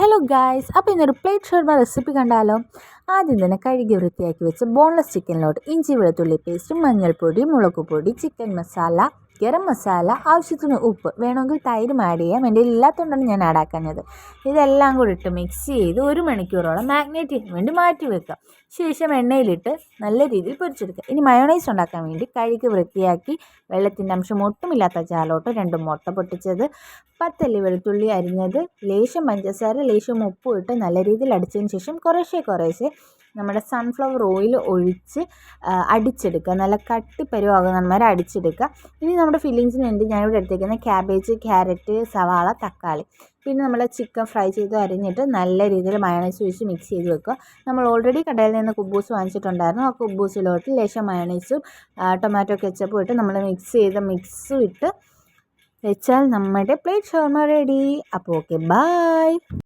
Hello guys, അപ്പോൾ ഇന്നൊരു plate ഷവർമ recipe കണ്ടാലോ. ആദ്യം തന്നെ കഴുകി വൃത്തിയാക്കി വെച്ച് ബോൺലെസ് ചിക്കനിലോട്ട് ഇഞ്ചി വെളുത്തുള്ളി പേസ്റ്റ്, മഞ്ഞൾപ്പൊടി, മുളക് പൊടി, ചിക്കൻ മസാല, ഗരം മസാല, ആവശ്യത്തിന് ഉപ്പ്, വേണമെങ്കിൽ തൈരും ആഡ് ചെയ്യാം. എൻ്റെ ഇല്ലാത്തതുകൊണ്ടാണ് ഞാൻ ആഡ് ആക്കാഞ്ഞത്. ഇതെല്ലാം കൂടി ഇട്ട് മിക്സ് ചെയ്ത് 1 മണിക്കൂറോളം മാഗ്നേറ്റ് ചെയ്യാൻ വേണ്ടി മാറ്റി വെക്കാം. ശേഷം എണ്ണയിലിട്ട് നല്ല രീതിയിൽ പൊരിച്ചെടുക്കുക. ഇനി മയോണൈസ് ഉണ്ടാക്കാൻ വേണ്ടി കഴുകി വൃത്തിയാക്കി വെള്ളത്തിൻ്റെ അംശം ഒട്ടുമില്ലാത്ത ജാലോട്ട് 2 മുട്ട പൊട്ടിച്ചത്, 10 അല്ലി വെളുത്തുള്ളി അരിഞ്ഞത്, ലേശം പഞ്ചസാര, ലേശം ഉപ്പും ഇട്ട് നല്ല രീതിയിൽ അടിച്ചതിന് ശേഷം കുറേശ്ശെ നമ്മുടെ സൺഫ്ലവർ ഓയിൽ ഒഴിച്ച് അടിച്ചെടുക്കുക. നല്ല കട്ടി പരുവാകുന്ന വരെ അടിച്ചെടുക്കുക. ഇനി നമ്മുടെ ഫില്ലിങ്സിന് വേണ്ടി ഞാനിവിടെ എടുത്തേക്കുന്നത് ക്യാബേജ്, ക്യാരറ്റ്, സവാള, തക്കാളി, പിന്നെ നമ്മൾ ചിക്കൻ ഫ്രൈ ചെയ്ത് അരിഞ്ഞിട്ട് നല്ല രീതിയിൽ മയോണൈസ് ഒഴിച്ച് മിക്സ് ചെയ്ത് വെക്കുക. നമ്മൾ ഓൾറെഡി കടയിൽ നിന്ന് കുബൂസ് വാങ്ങിച്ചിട്ടുണ്ടായിരുന്നു. ആ കുബൂസിലോട്ട് ലേശം മയോണൈസും ടൊമാറ്റോ കെച്ചപ്പും ഇട്ട് നമ്മൾ മിക്സും ഇട്ട് വെച്ചാൽ നമ്മുടെ പ്ലേറ്റ് ഷവർമ റെഡി. അപ്പോൾ ഓക്കെ, ബൈ.